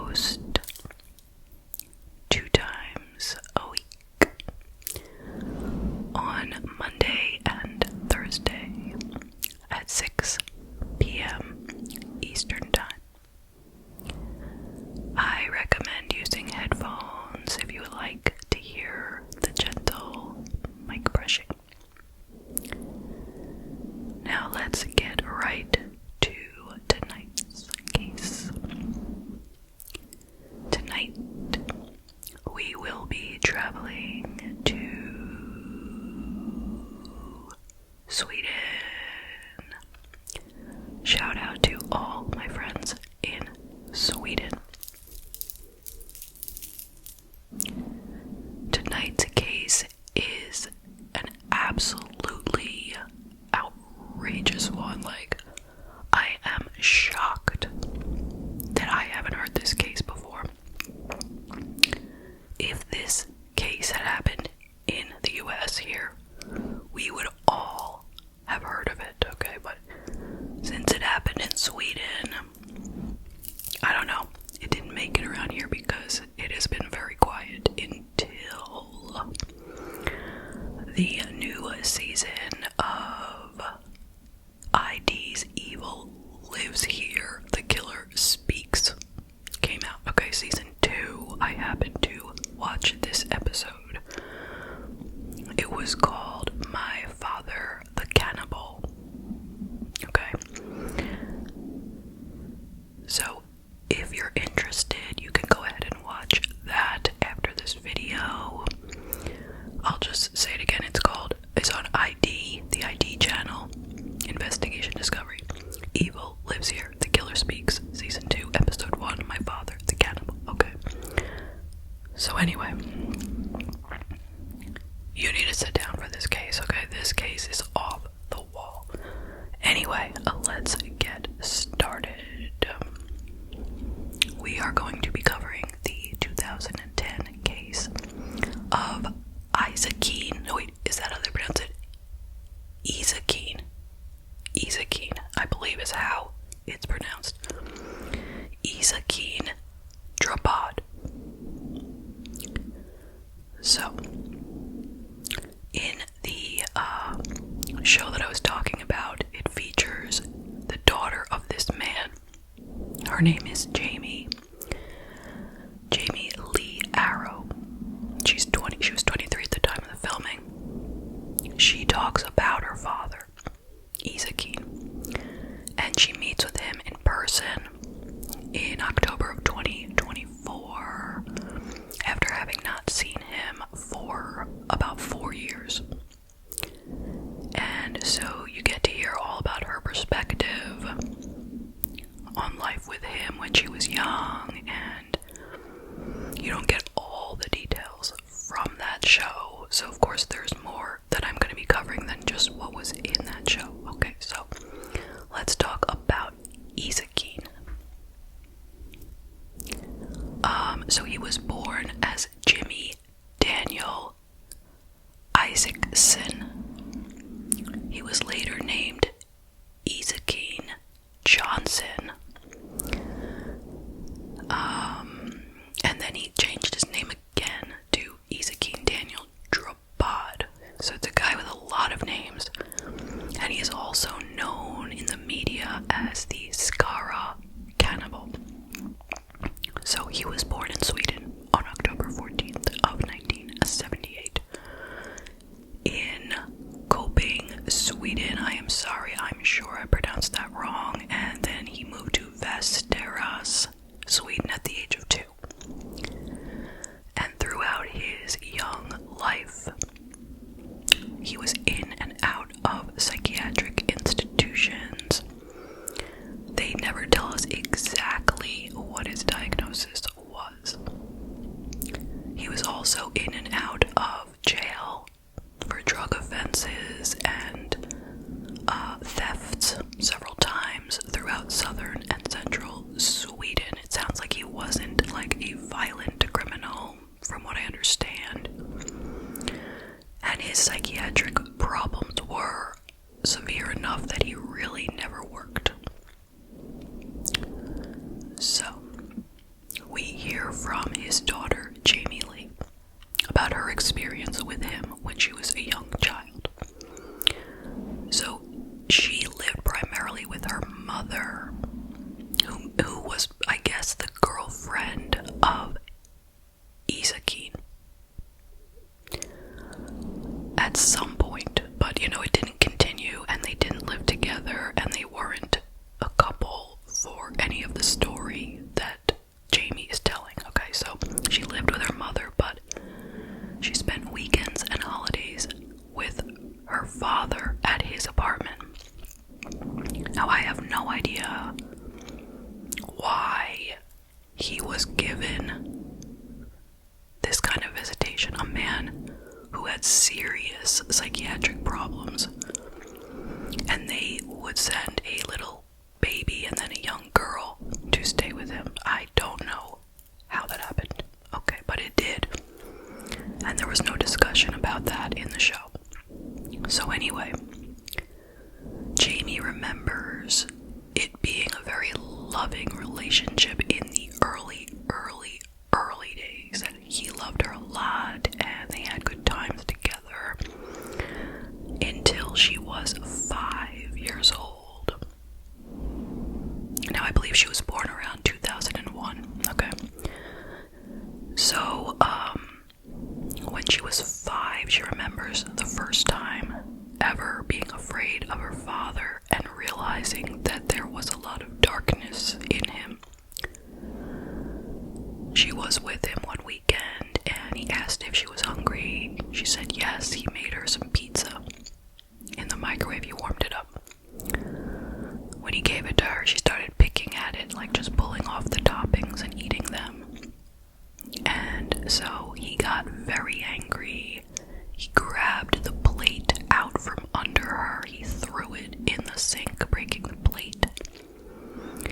post 2 times a week on Monday and Thursday at 6 p.m. Eastern Time. I recommend using headphones if you would like to hear the gentle mic brushing. Now let's get right to tonight's case. Tonight, we will be traveling to Sweden. Shout out to all my friends in Sweden. Tonight's case is an absolutely outrageous one. I am shocked that I haven't heard this case before. If this case had happened in the US here, we would all have heard of it, okay? But since it happened in Sweden, I don't know. It didn't make it around here because it has been very quiet until the new season of ID's Evil Lives Here, The Killer Speaks came out. Okay, season 2, I happened to watch this episode. It was called My Father, the Cannibal. Okay. So, if you're interested, you can go ahead and watch that after this video. I'll just say it again. It's on ID, the ID channel, Investigation Discovery. Evil Lives Here, The Killer Speaks, Season 2, Episode 1, My Father, the Cannibal. Okay. So anyway, you need to sit down for this case, okay? This case is off the wall. Anyway, let's get started. We are going to be covering the 2010 case of Isakin. No, wait, is that how they pronounce it? Isakin. Isakin, I believe is how it's pronounced. Isakin Drabbad. So, in the show that I was talking about, it features the daughter of this man. Her name is Jamie Lee Arrow. She was 23 at the time of the filming. She talks about her father, Isakin, and she meets with him in person in October of 2024 after having not seen him for about 4 years. And so you get to hear all about her perspective on life with him when she was young, and you don't get all the details from that show. So of course there's more that I'm going to be covering than just what was in that show. Okay, so let's talk about Isakin. So he was born as Jimmy Daniel Isaacson. He was later named Isakin Johnson. And then he changed his name again to Isakin Daniel Drabbad. So it's a guy with a lot of names. And he is also known in the media as the Skara Cannibal. So he was born in Sweden on October 14th of 1978. In Köping, Sweden. I am sorry, I'm sure I pronounced that wrong. And then he moved to Västerås, Sweden at the age of 2. And throughout his young life, he was in and out of psychiatric institutions. They never tell us exactly what his diagnosis was. hear from his daughter, Jamie Lee, about her experience with him when she was a young child. So she lived primarily with her mother, who was, I guess, the girlfriend of Isakin at some point, but it didn't continue, and they didn't live together, and they weren't a couple for any of the story that Jamie is telling. Okay, so she lived with her mother, but she spent weekends and holidays with her father at his apartment. Now, I have no idea why he was given this kind of visitation. A man who had serious psychiatric problems, and they would send a little baby and then a young girl to stay with him. I don't know how that happened, okay, but it did, and there was no discussion about that in the show. So anyway, Jamie remembers it being a very loving relationship in the early days, and he loved her a lot, and they had good times together until she was 5 years old. Now, I believe she was born around 2001, okay? So, when she was 5, she remembers the first time ever being afraid of her father and realizing that there was a lot of darkness in him. She was with him one weekend, and he asked if she was hungry. She said yes. He made her some pizza. In the microwave, he warmed it up. When he gave it to her, she started picking at it, like just pulling off the toppings and eating them. And so he got very angry. He grabbed the plate out from under her. He threw it in the sink, breaking the plate.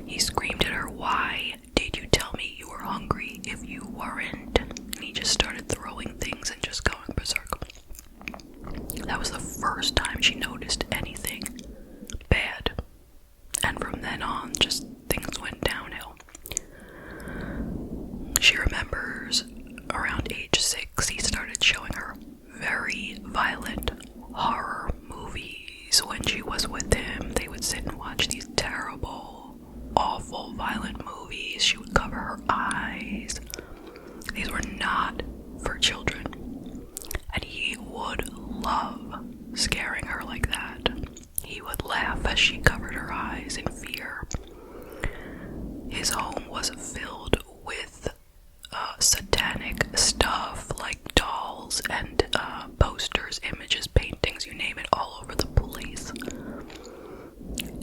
He screamed at her, "Why did you tell me you were hungry if you weren't?" And he just started throwing things and just going berserk. That was the first time she noticed anything bad. And from then on, just things went downhill. She remembers around age 6, he started showing her very violent horror movies when she was with him. They would sit and watch these terrible, awful, violent movies. She would cover her eyes. These were not for children. And he would love scaring her like that. He would laugh as she covered her eyes in fear. His home was filled with satanic stuff, like dolls and posters, images, paintings, you name it, all over the place.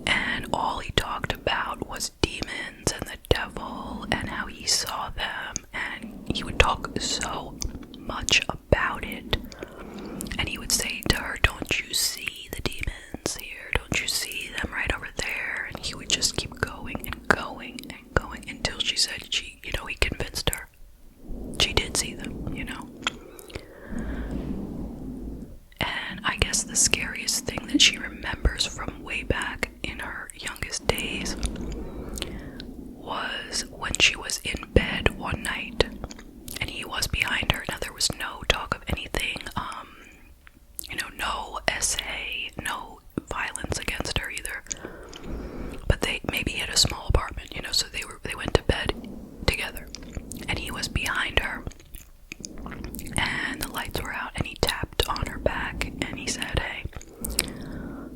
And all he talked about was demons and the devil and how he saw them, and he would talk so much about it. And he would say to her, "Don't you see the demons here? Don't you see them right over there?" And he would just keep going and going and going until she said he convinced her. She did see them, And I guess the scariest thing that she remembers from way back in her youngest days was when she was in bed one night and he was behind her. Now, there was no talk of anything, no essay, no violence against her either. But they maybe had a small apartment, so they went to bed together. And he was behind her, and the lights were out, and he tapped on her back, and he said, "Hey,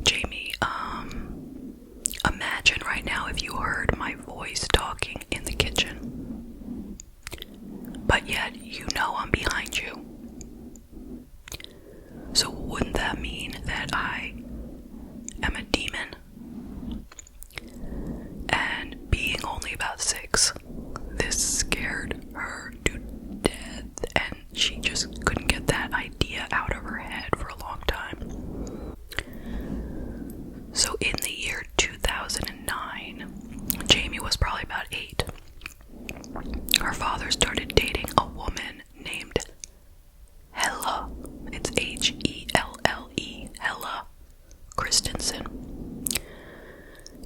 Jamie, imagine right now if you heard my voice talking in the kitchen, but yet I'm behind you. So wouldn't that mean that I am a demon?" And being only about 6, this scared her to death, and she just couldn't get that idea out of her head for a long time. So in the year 2009, Jamie was probably about 8. Her father started dating a woman named Hella. It's Helle, Hella Christensen.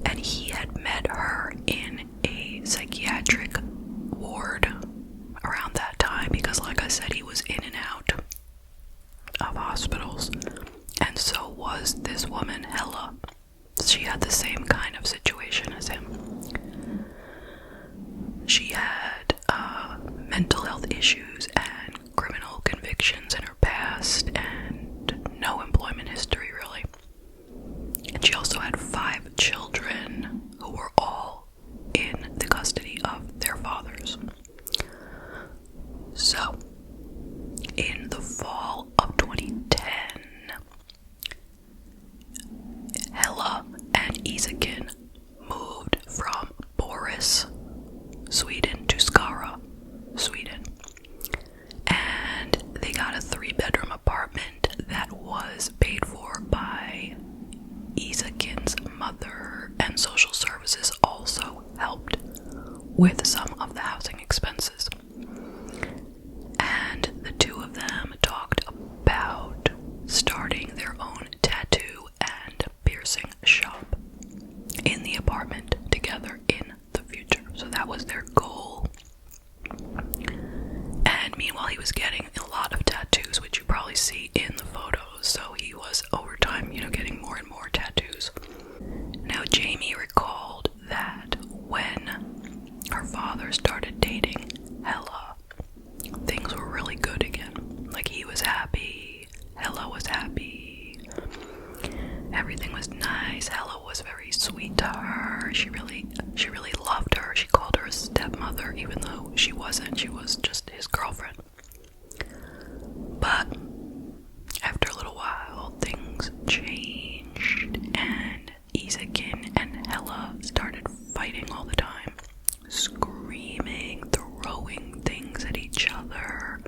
And he had met her in a psychiatric ward she had mental health issues and criminal convictions in her past and no employment history, really. And she also had 5 children who were all in the custody of their fathers. So, in the fall of 2010, Hella and Isakin moved from Boris, Sweden to Skara, Sweden. And they got a 3-bedroom apartment that was paid for by Isakin's mother, and social services also helped with some of the housing expenses. And the two of them talked about starting their own tattoo and piercing shop in the apartment together in the future. So that was their goal. And meanwhile, he was getting a lot of tattoos, which you probably see in the photos. So he was, over time, getting more and more tattoos. Now, Jamie recalled that when her father started dating Hella, things were really good again. Like, he was happy, Hella was happy, everything was nice. Hella was very sweet to her. She really loved her. She called her a stepmother, even though she wasn't. She was just his girlfriend. But after a little while, things changed, and Isakin and Hella started fighting all the time, screaming, throwing things at each other,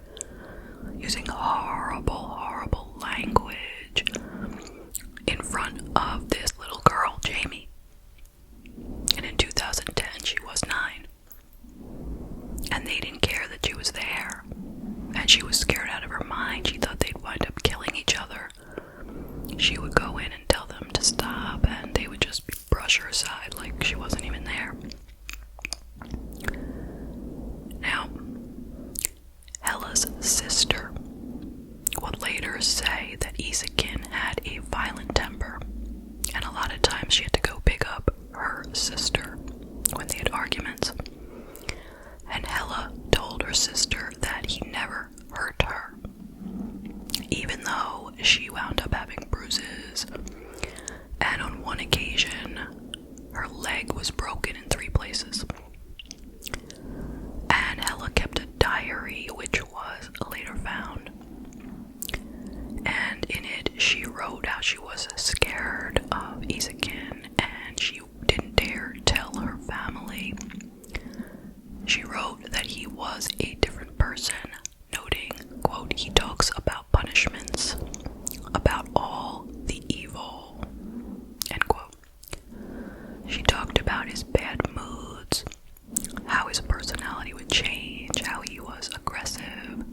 using horrible language in front of this little girl, Jamie. And in 2010, she was 9. And they didn't care that she was there. And she was scared out of her mind. She thought they'd wind up killing each other. She would go in and tell them to stop, and they would just brush her aside like she wasn't even there. Now, Hella's sister would later say that Isakin had a violent temper, and a lot of times she had to go pick up her sister when they had arguments. And Hella told her sister that he never hurt her, even though she wound up having bruises, and on one occasion her leg was broken in 3 places. And Hella kept a diary, which was later found, and in it she wrote how she was scared of Isakin and she didn't dare tell her family. She wrote that he was a different person, noting, quote, "He talks about punishments, about all the evil," end quote. She talked about his bad moods, how his personality would change, how he was aggressive.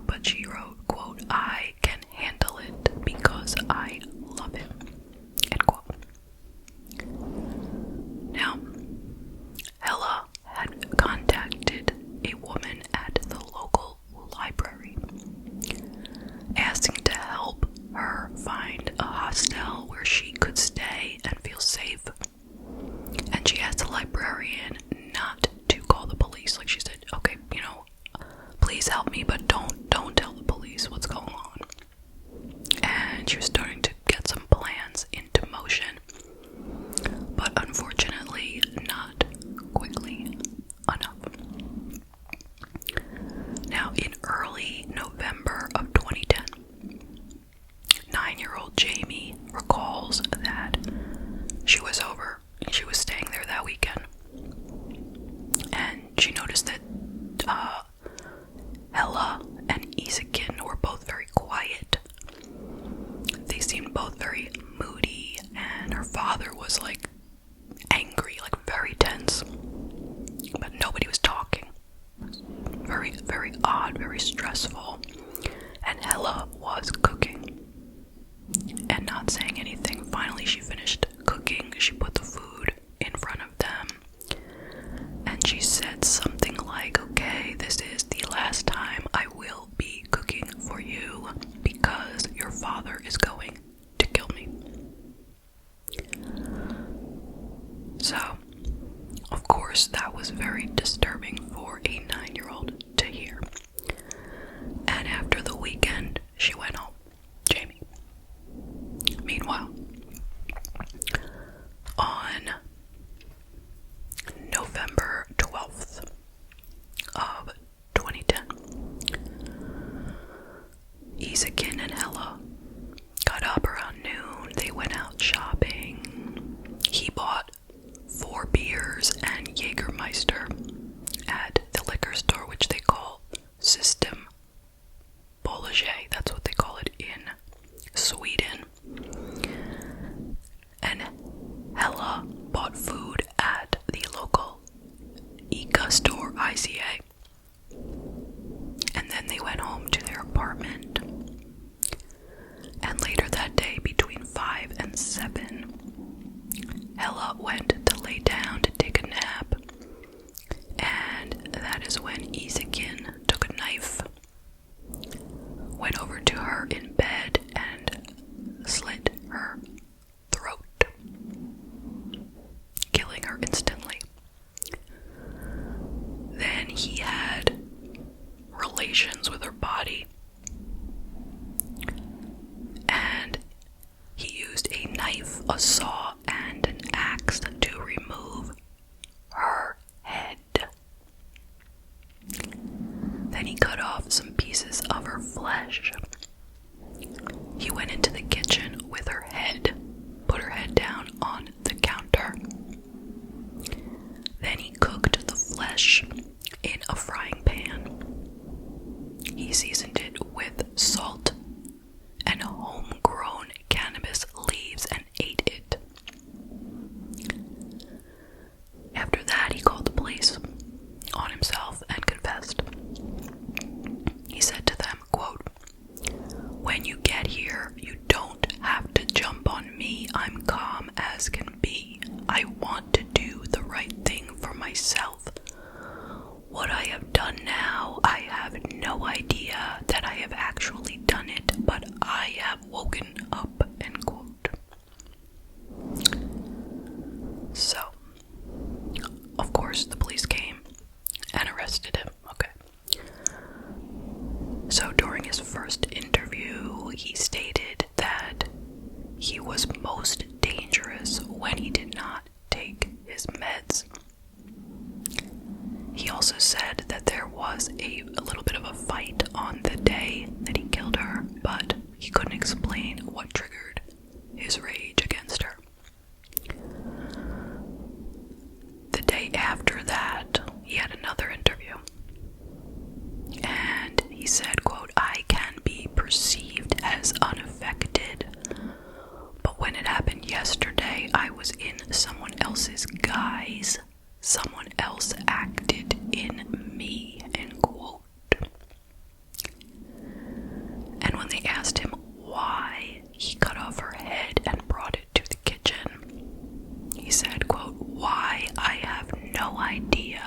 But she wrote, quote, "I can handle it because I love him," end quote. Now, Hella had contacted a woman at the local library, asking to help her find a hostel where she could stay and feel safe. And she asked the librarian not to call the police. Like, she said, okay, please help me, but don't tell the police what's going on. And she was starting to get some plans into motion, but unfortunately not quickly enough. Now, in early November of 2010, 9-year-old Jamie recalls that she was staying there that weekend, and she noticed that Hella and Isakin were both very quiet. They seemed both very moody, and her father was angry, very tense, but nobody was talking. It was very, very odd, very stressful. And Hella was cooking and not saying anything. Finally, she finished cooking. She put the food in front of them, and she said something like, "Okay, this is the last time I will be cooking for you because your father is going to kill me." So, of course, that was very disturbing for a 9-year-old to hear. And after the weekend, she went home. Jamie. Meanwhile, on November 12th of 2010, Isakin and Hella got up around noon. They went out shopping. He bought 4 beers and Jägermeister at the liquor store, which they call System Bolaget. That's what they call it in Sweden. And Hella bought food at the local ICA store, ICA. And then they went home to their apartment. And later that day, between 5 and 7, Hella went to lay down to take a nap. And that is when Isakin took a knife, went over to her in bed, and slit her throat, killing her instantly. Then he had relations with her body, and he used a knife, a saw, and an axe to remove her head. Then he cut off some pieces of her flesh. He went into the kitchen with her head, put her head down on the counter. Then he cooked the flesh in a frying pan. He seasoned it with salt and homegrown cannabis leaves and ate it. After that, he called the police on himself and confessed. He said to them, quote, "When you get here, you don't have to jump on me. I'm calm as can be. I want to do the right thing for myself. What I have done now, I have no idea that I have actually done it, but I have woken up," end quote. So, of course, the police came and arrested him. Okay. So during his first interview, he stated that he was most dangerous when he did not take his meds. He also said that there was a little bit of a fight on the day that he killed her, but he couldn't explain what triggered his rage against her. The day after that, he had another interview, and he said, quote, "I can be perceived as unaffected, but when it happened yesterday, I was in someone else's guise. Someone else acted in me," end quote. And when they asked him why he cut off her head and brought it to the kitchen, he said, quote, "Why, I have no idea.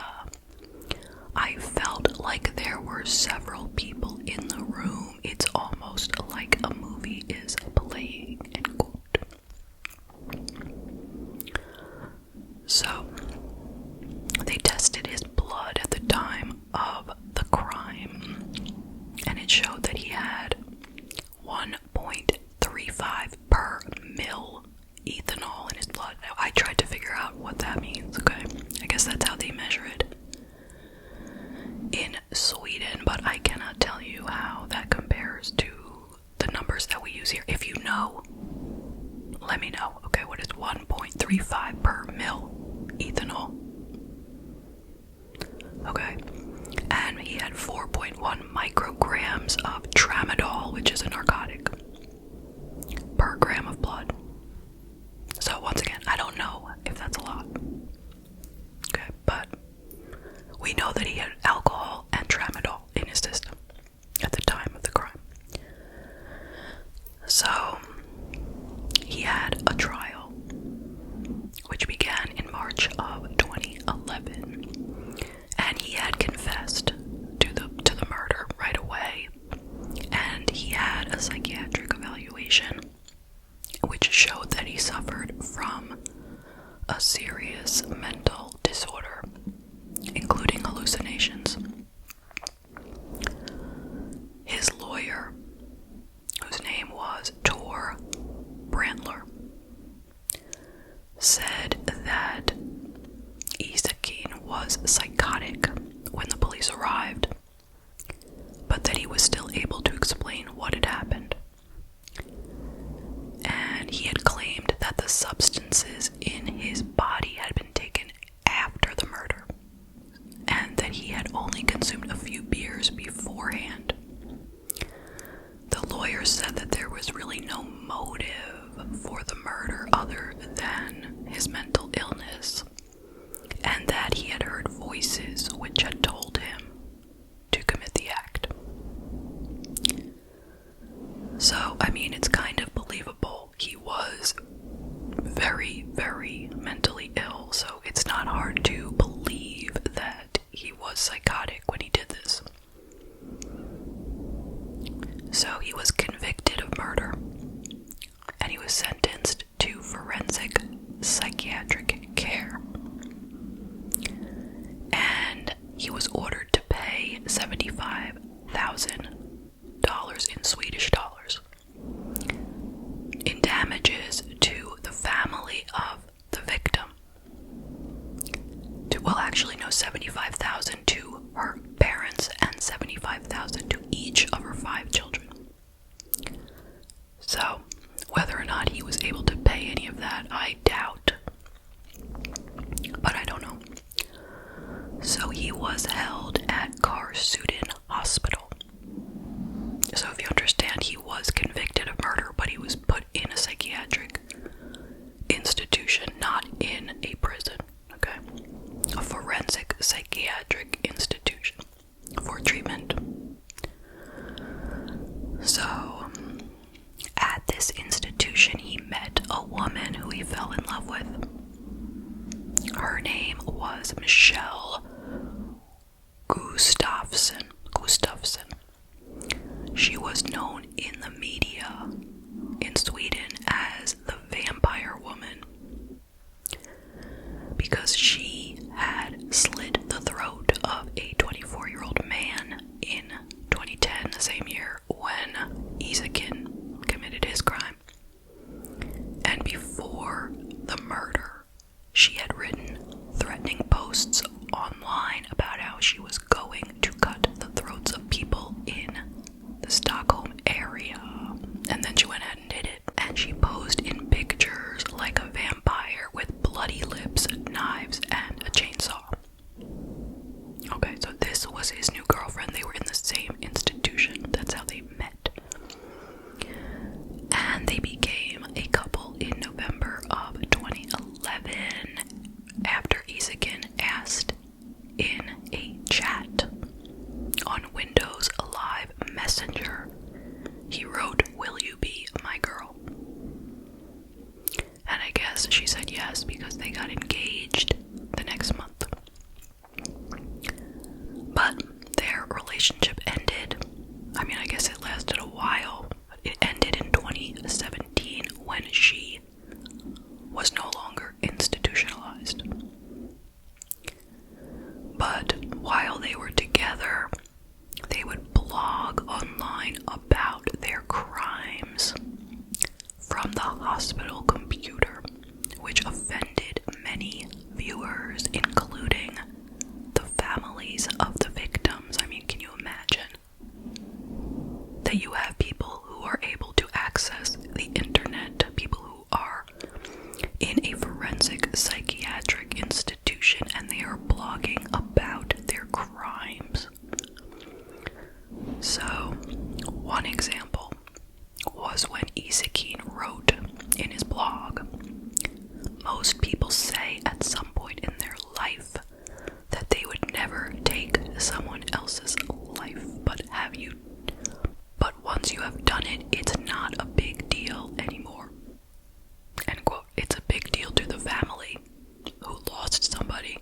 I felt like there were several people in the room. It's almost like a movie is playing," end quote. So, they tested his blood at the time of the crime, and it showed that he had 1.35 per mil ethanol in his blood. Now, I tried to figure out what that means, okay? I guess that's how they measure it in Sweden, but I cannot tell you how that compares to the numbers that we use here. If you know, let me know. Okay, what is 1.35 per mil ethanol? Okay, and he had 4.1 micrograms of tramadol, which is a narcotic, per gram of blood. So once again, I don't know if that's a lot. Okay, but we know that he had alcohol and tramadol in his system at the time of the crime. So he had a trial, which began in March of 2011. And he had confessed to the murder right away, and he had a psychiatric evaluation which showed that he suffered from a serious mental disorder, was psychotic when the police arrived, but that he was still able to explain what had happened. And he had claimed that the substances in his body had been taken after the murder, and that he had only consumed a few beers beforehand. The lawyer said that there was really no motive for the murder other than his mental illness, and that he had heard voices which had told him to commit the act. So, I mean, it's kind of believable. He was very, very mentally ill, so it's not hard to believe that he was psychotic when he did this. So he was convicted of murder, and he was sentenced to forensic psychiatric care. And he was ordered to pay $75,000 in Swedish dollars in damages to the family of the victim. $75,000 to her parents and $75,000 to each of her 5 children. So, whether or not he was able to pay any of that, I doubt. But I don't know. So he was held at Karsudden Hospital. So if you understand, he was convicted of murder, but he was put in a psychiatric institution, not in a prison, okay? A forensic psychiatric institution for treatment. So, at this institution, he met a woman who he fell in love with. Her name was Michelle Gustafsson. She was known in the media in Sweden as the Vampire Woman because she had slit the throat of a 24-year-old man in 2010, the same year when Isakin committed his crime. And before the murder, she had written threatening posts online about how she was going to cut the throats of people in the Stockholm area. And then she went ahead and did it. And she posed in pictures like a vampire with bloody lips, knives, and a chainsaw. Okay, so this was his new girlfriend. They were in the same institution. That's how they met. And they became a couple in November of 2011 after Isakin asked in a chat on Windows Live Messenger. He wrote, "Will you be my girl?" And I guess she said yes because they got engaged the next month. But their relationship ended. I mean, I guess it lasted a while, but it ended in 2017 when she was no longer institutionalized. But while they were together, they would blog online about their crimes from the hospital computer, which offended many viewers, including the families of the victims. I mean, can you imagine that you have people who are able to access the internet, people who are in a forensic psychiatric institution, and they are blogging about their crimes? So, one example was when Isakin wrote in his blog, "Most people say at some point in their life that they would never take someone else's life, but once you have done it, it's not a big deal anymore." End quote. It's a big deal to the family who lost somebody.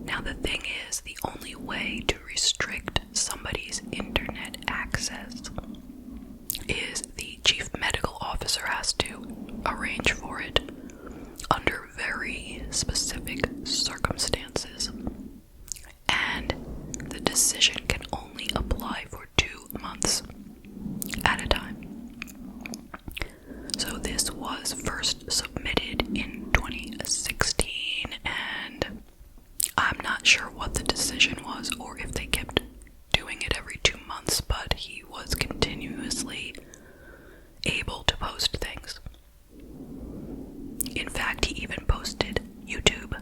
Now the thing is, the only way to restrict somebody's internet access is the chief medical officer has to arrange for it under very specific circumstances. And the decision can only apply for 2 months at a time. So this was first submitted in 2016, and not sure what the decision was or if they kept doing it every 2 months, but he was continuously able to post things. In fact, he even posted YouTube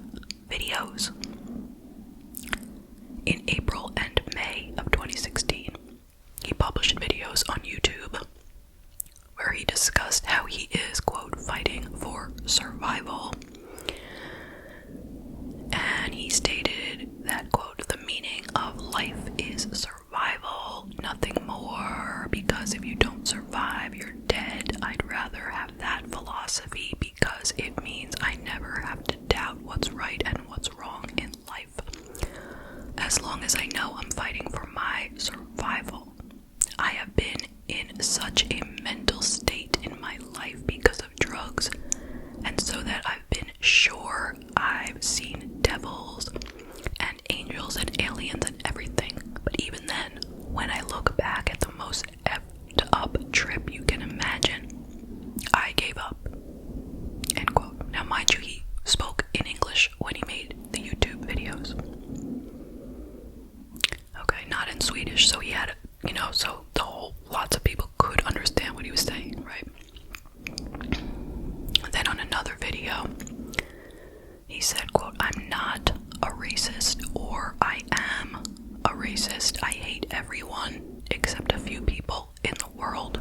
videos. In April and May of 2016, he published videos on YouTube where he discussed how he is, quote, fighting for survival. And he stated that, quote, the meaning of life is survival, nothing more, because if you don't survive, you're dead. I'd rather have that philosophy because it means I never have to doubt what's right and what's wrong in life. As long as I know I'm fighting for my survival. I have been in such a mental state in my life because of drugs, and so that I've been sure I've seen devils and angels and aliens and everything. But even then, when I look back at the most effed up trip you can imagine, I gave up. End quote. Now, mind you, he spoke in English when he made the YouTube videos. Okay, not in Swedish, so he had, so lots of people could understand what he was saying, right? Then on another video, he said, quote, I'm not a racist, or I am a racist. I hate everyone except a few people in the world.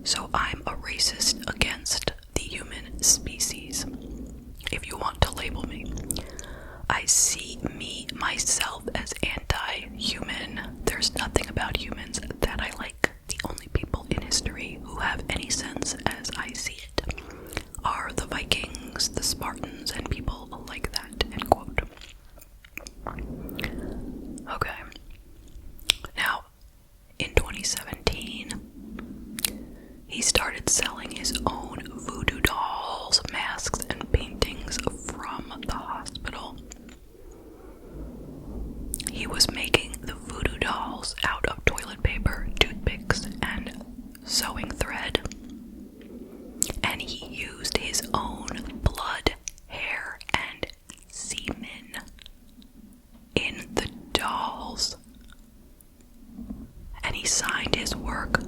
So I'm a racist against the human species, if you want to label me. I see myself as anti-human. There's nothing about humans that I like. The only people in history who have any sense as I see it are the Vikings, the Spartans, and people like that, end quote. Okay. Now, in 2017, he started selling his own voodoo dolls, masks, and paintings from the hospital. He was making the voodoo dolls out of toilet paper, toothpicks, and sewing thread. And he used his own blood, hair, and semen in the dolls. And he signed his work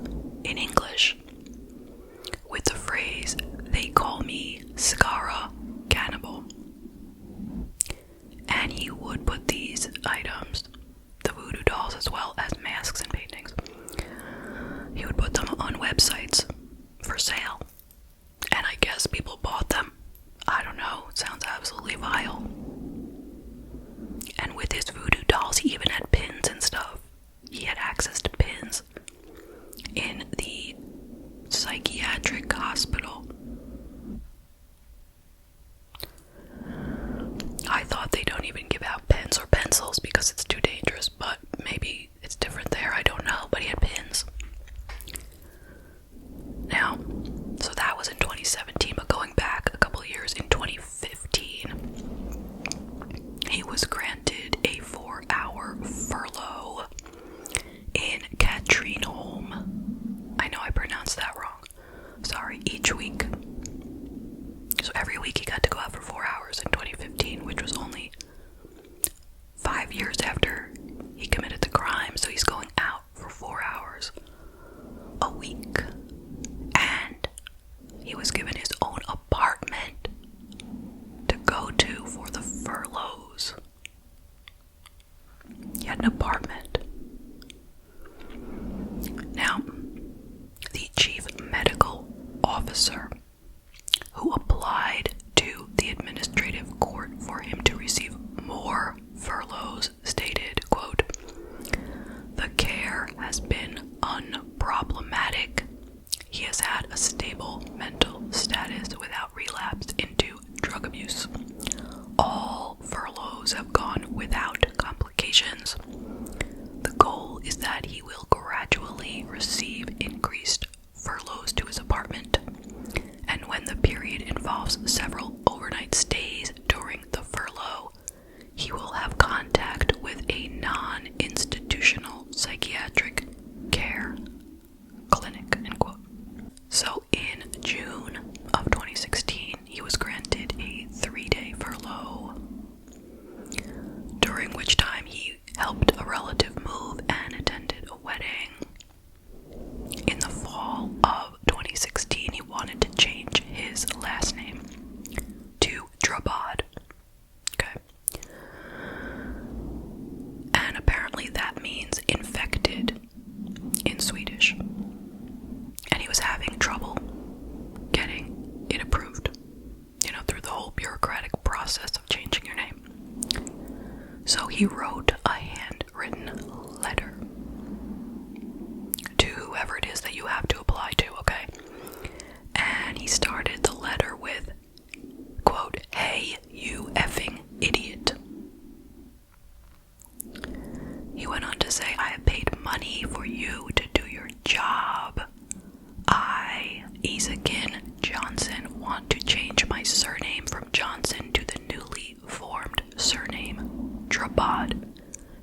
in English with the phrase, they call me Scara Cannibal. And he would put these items, the voodoo dolls as well as masks and paintings, he would put them on websites for sale. And I guess people bought them. I don't know, it sounds absolutely vile. And with his voodoo dolls, he even had pins and stuff. He had access to pins in the psychiatric hospital. I thought they don't even give out pens or pencils because it's too dangerous, but maybe it's different there, I don't know, but he had pins. Now, so that was in 2017, but going back a couple of years, in 2015, he was granted a 4-hour furlough in Katrineholm. I know I pronounced that wrong. Sorry, each week. So every week he got to go out for 4 hours in 2015, which was only 5 years after he committed the crime. So he's going out for 4 hours a week. And he was given his own apartment to go to for the furloughs. He had an apartment. Now, the chief medical officer who applied to the administrative court for him to receive more furloughs stated, quote, the care has been unproblematic. He has had a stable mental status without relapse into drug abuse. All furloughs have gone without complications. The goal is that he will gradually receive increased furloughs to his apartment, and when the period involves several overnight stays during the furlough, he will have contact with a non-institutional psychiatric care clinic, end quote. So in June of 2016, he was granted a 3-day furlough, during during which time he helped a relative move and attended a wedding. In the fall of 2016, he wanted to change his last name to Drabbad. Okay. And apparently that means infected in Swedish. And he was having trouble getting it approved, through the whole bureaucratic process of changing your name. So he wrote a handwritten letter to whoever it is that you have to apply to, okay? And he started the letter with, quote, "Hey, you effing idiot." He went on to say, "I have paid money for you to do your job. I, Isakin Johnson, want to change my surname from Johnson to the newly formed surname Drabbad.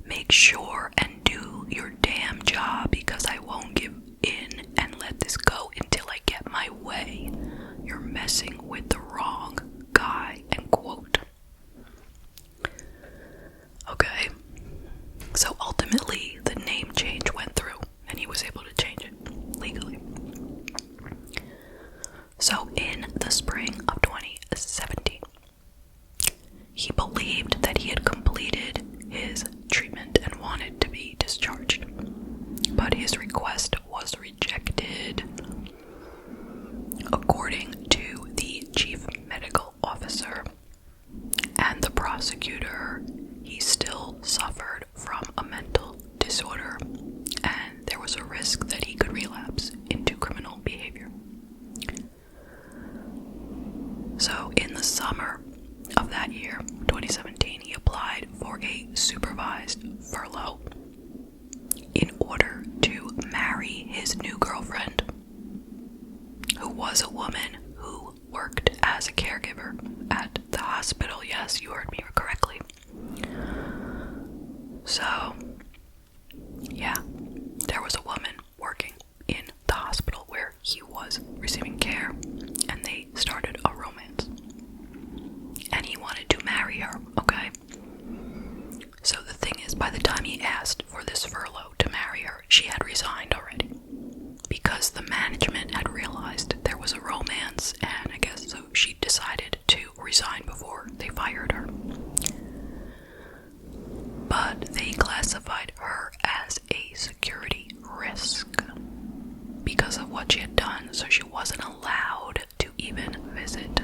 Make sure and do your damn job, because I won't give in and let this go until I get my way. You're messing with the wrong guy," end quote. Okay, so ultimately the name change went through and he was able to change it legally. So in the spring of 2017, he believed that he had completed his treatment and wanted to be discharged, but his request was rejected. According to the chief medical officer and the prosecutor, he still suffered from a mental disorder, and there was a risk that he could relapse into criminal behavior. So in the summer of that year, 2017, he applied for a supervised furlough in order to marry his new girlfriend, who was a woman who worked as a caregiver at the hospital. Yes, you heard me correctly. So, yeah, there was a woman working in the hospital where he was receiving care, and they started a romance. And he wanted to marry her, okay? So the thing is, by the time he asked for this furlough to marry her, she had resigned already, because the management had realized there was a romance, and I guess so she decided to resign before they fired her. But they classified her as a security risk because of what she had done, so she wasn't allowed to even visit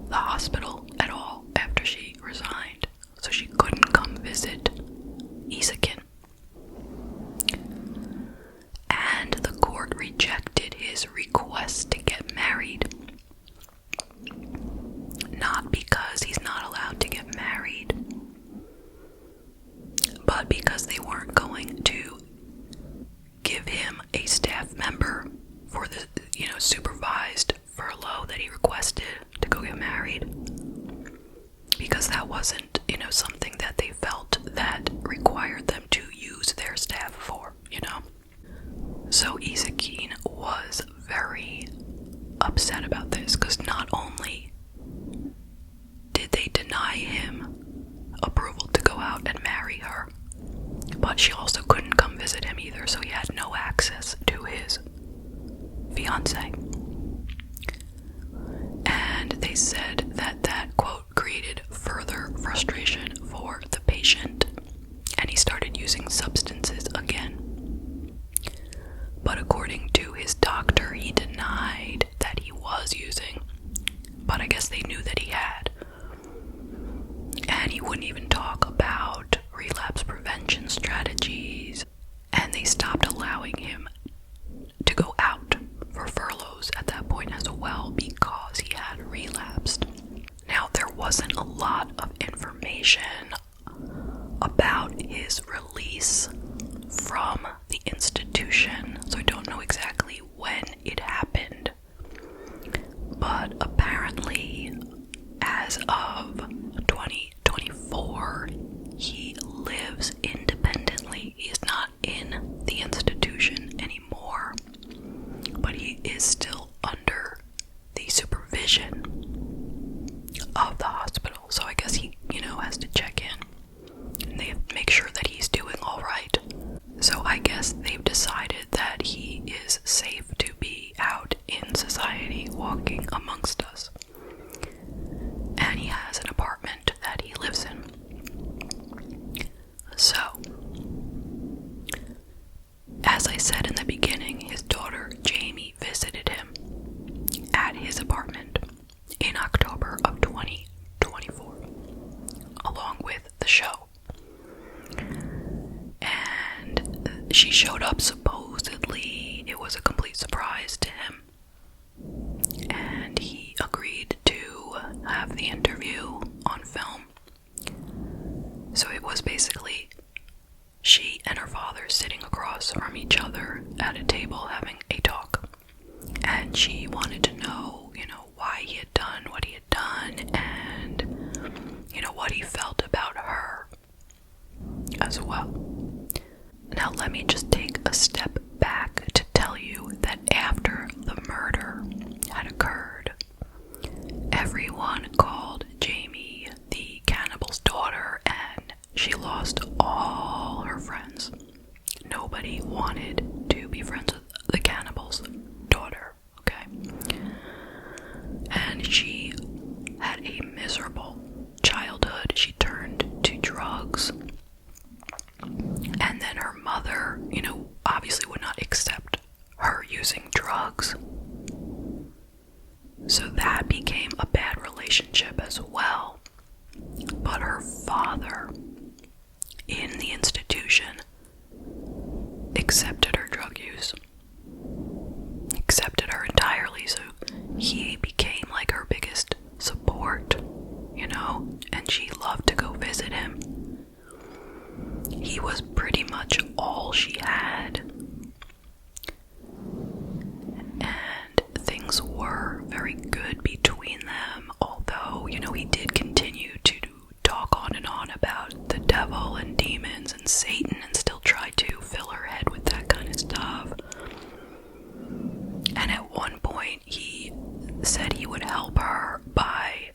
the hospital at all after she resigned. So she couldn't come visit Isakin. And the court rejected his request to get married. Not because he's not allowed to get married, but because they weren't going to give him a staff member for the, supervised furlough that he requested to go get married, because that wasn't, something that they felt that required them to use their staff for, So Isakin was very upset about this, because not only did they deny him approval to go out and marry her, but she also couldn't come visit him either, so he had no access to his fiancée. And they said that that, quote, created further frustration for the patient, and he started using substances again. But according to his doctor, he denied that he was using, but I guess they knew that he had. And he wouldn't even talk about relapse prevention strategies, and they stopped allowing him to go out for furloughs at that point as well, because he had relapsed. Now, there wasn't a lot of information she showed up. Supposedly it was a complete surprise to him, and he agreed to have the interview on film. So it was basically she and her father sitting across from each other at a table having a talk, and she wanted to know, why he had done what he had done, and what he felt about her as well. Now let me just take a step back to tell you that after the murder had occurred, everyone called Jamie the cannibal's daughter, and she lost all her friends. Nobody wanted to be friends with the cannibal's daughter, okay? And she had a miserable childhood. She turned to drugs. And then her mother, obviously would not accept her using drugs. So that became a bad relationship as well. But her father, in the institution, accepted her drug use. Accepted her entirely, so he became like her biggest support, and she loved to go visit him. He was pretty much all she had. And things were very good between them, although, he did continue to talk on and on about the devil and demons and Satan and still try to fill her head with that kind of stuff. And at one point, he said he would help her by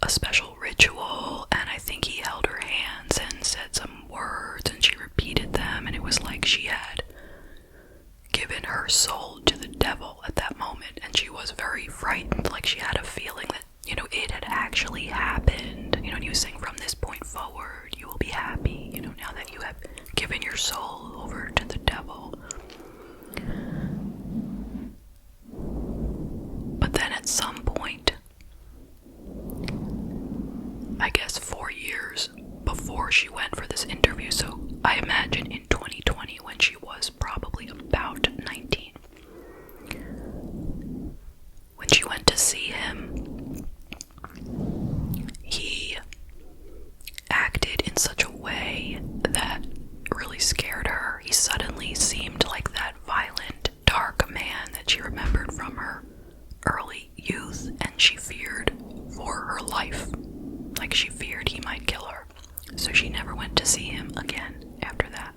a special ritual, and I think he held her hands and said some words, and she repeated them, and it was like she had given her soul to the devil at that moment, and she was very frightened, like she had a feeling that, it had actually happened, and he was saying, from this point forward, you will be happy, now that you have given your soul over to the devil. But then at some point, I guess 4 years before she went for this interview, so I imagine in 2020 when she was probably about 19, when she went to see him, he acted in such a way that really scared her. He suddenly seemed like that violent, dark man that she remembered from her early youth, and she feared for her life. Like, she feared he might kill her. So she never went to see him again after that.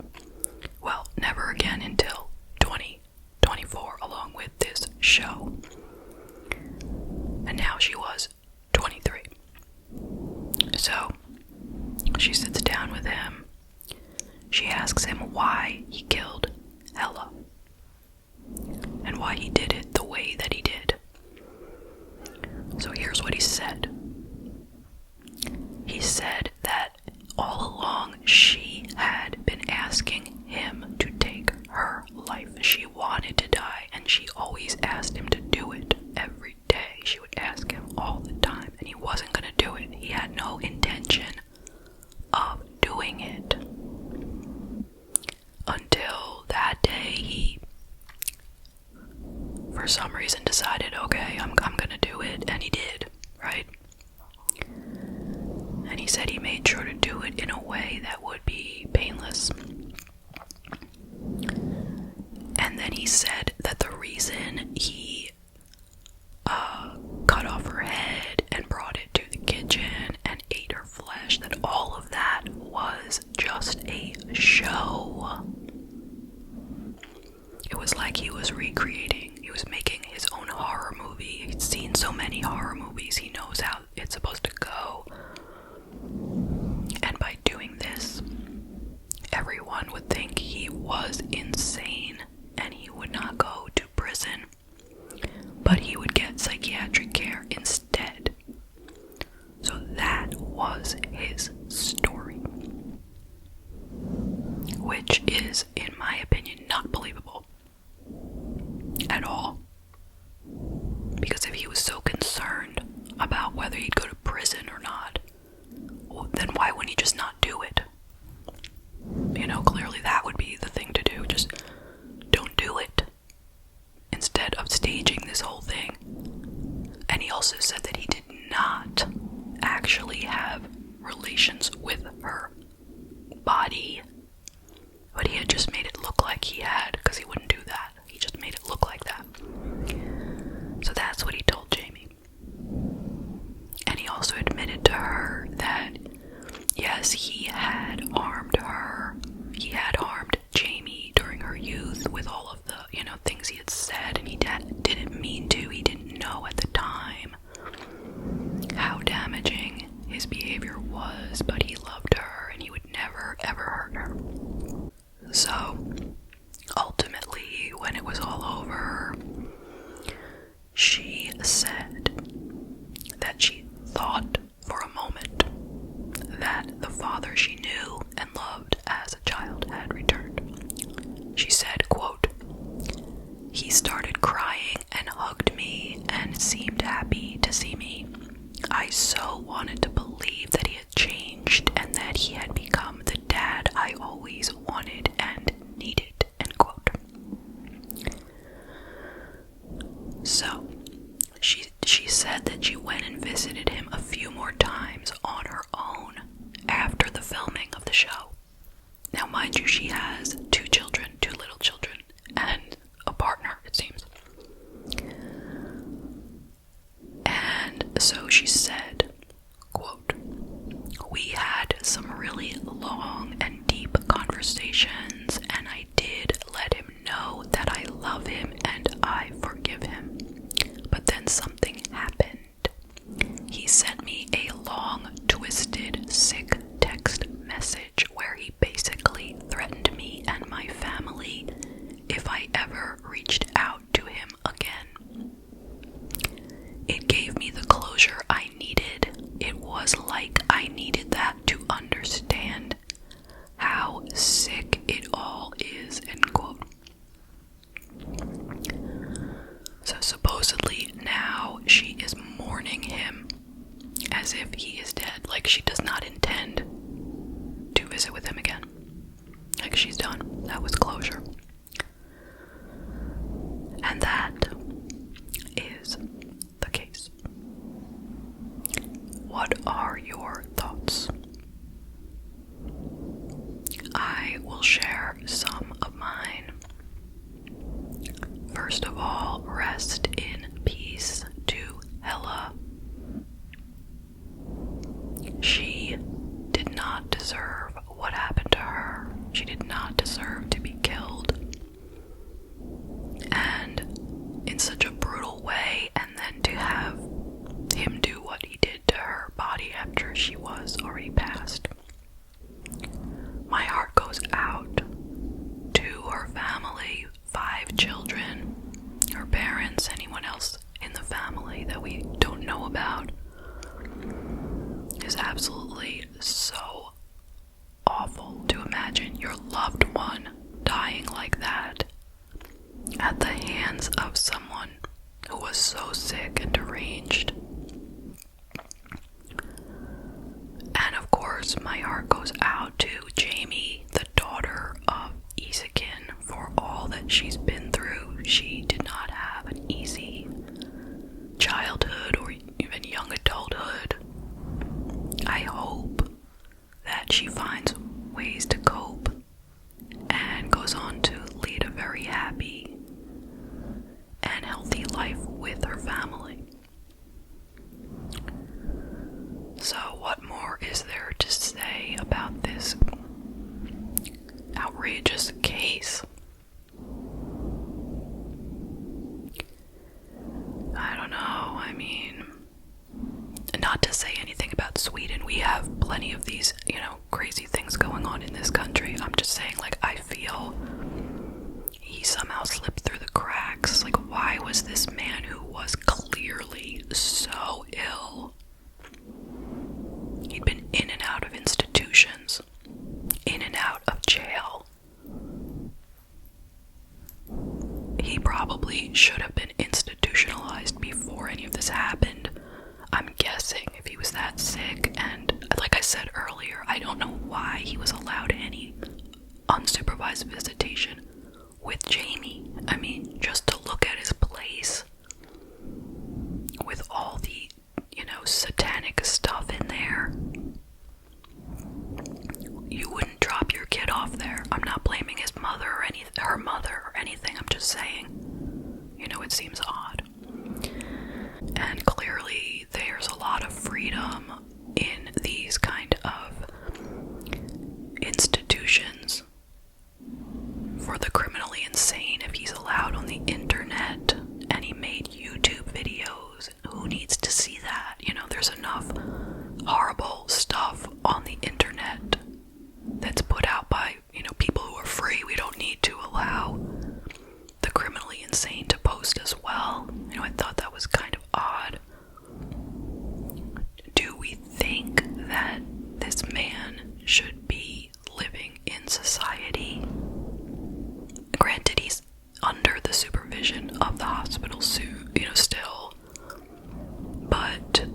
Well, never again until 2024, along with this show. And now she was 23. So she sits down with him. She asks him why he killed Ella, and why he did it the way that he did. So here's what he said. He said that all along she had been asking him to take her life. She wanted to die, and she always asked him to do it every day. She would ask him all the time, and he wasn't going to do it. He had no intention of doing it. Until that day, he, for some reason, decided, okay, I'm going to do it, and he did, right? And he said he made sure to do it in a way that would be painless. And then he said that the reason he cut off her head and brought it to the kitchen and ate her flesh, that all of that was just a show. It was like he was recreating, he was making his own horror movie. He'd seen so many horror movies, he knows how it's supposed to go. And by doing this, everyone would think he was insane and he would not go to prison, but he would get psychiatric care instead. So that was his story, which is, in my opinion, not believable at all. Because if he was so concerned about whether he'd go to prison or not, well, then why wouldn't he just not do it? Clearly that would be the thing to body, but he had just made it look like he had, because he wouldn't do that. He just made it look like that. So that's what he told Jamie. And he also admitted to her that, yes, he had harmed her. He had harmed Jamie during her youth with all of the, things he had said, and he didn't mean to. He didn't know at the time how damaging his behavior was, but he loved her, and he would never, ever hurt her. So, ultimately, when it was all over, she said that she thought for a moment that the father she knew and loved as a child had returned. She said, quote, "He started crying and hugged me and seemed happy to see me. I so wanted to believe that he had changed and that he had become the dad I always wanted and needed," end quote. So, she said that she went and visited him a few more times on her own after the filming of the show. Now, mind you, she has 2 children, 2 little children, and a partner, it seems. And so she said, quote, "We had some really long and deep conversations, and I did let him know that I love him and I forgive him. But then something happened. He sent me a long, twisted, sick text message where he basically threatened me and my family if I ever reached out to him again. It gave me the closure I needed. It was like I needed that to understand how sick it all is," end quote. So supposedly now she is mourning him as if he is dead. Like, she does not intend to visit with him again. Like, she's done. That was closure. And that is the case. What are your thoughts? I will share some of mine. First of all, rest in peace to Hella. She did not deserve what happened to her. She did not deserve to be killed. And in such a brutal way, and then to have him do what he did to her body after she was already passed. My heart goes out to her family, 5 children, her parents, anyone else in the family that we don't know about. Is absolutely so awful to imagine your loved one dying like that at the hands of someone who was so sick and deranged. And of course, my heart goes out to Jamie, the daughter of Isakin, for all that she's been through. She did not have an easy childhood or even young adulthood. I hope that she finds ways to cope and goes on to lead a very happy and healthy life with her family. So what more is there to say about this outrageous case? I don't know. I mean, not to say anything about Sweden. We have plenty of these, crazy things going on in this country. I'm just saying, I feel he somehow slipped through the cracks. Why was this man who was clearly so ill? He'd been in and out of institutions, in and out of jail. He probably should have been institutionalized before any of this happened. I'm guessing if he was that sick, and like I said earlier, I don't know why he was allowed any unsupervised visitation with Jamie. I mean, just to look at his place with all the, satanic stuff in there, you wouldn't drop just saying. It seems odd. And clearly there's a lot of freedom in these kind of institutions for the criminally insane if he's allowed on the internet and he made YouTube videos. Who needs to see that? There's enough horrible stuff on the internet that's put out by, people who are free. We don't need to allow the criminally insane to post as well. I thought that was kind of odd. Do we think that this man should be living in society? Granted, he's under the supervision of the hospital still. But,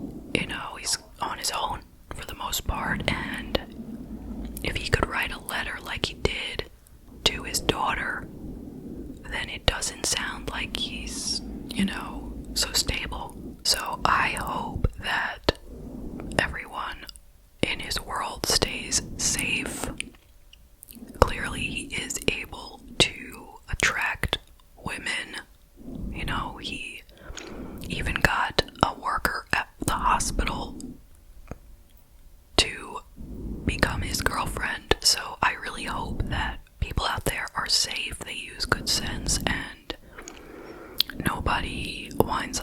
he's on his own for the most part, and if he could write a letter like he did to his daughter, then it doesn't sound like he's, so stable. So I hope that everyone in his world stays safe. Clearly he is able to attract women. He even got a worker at the hospital to become his girlfriend. So I really hope that people out there are safe, they use good sense, and nobody winds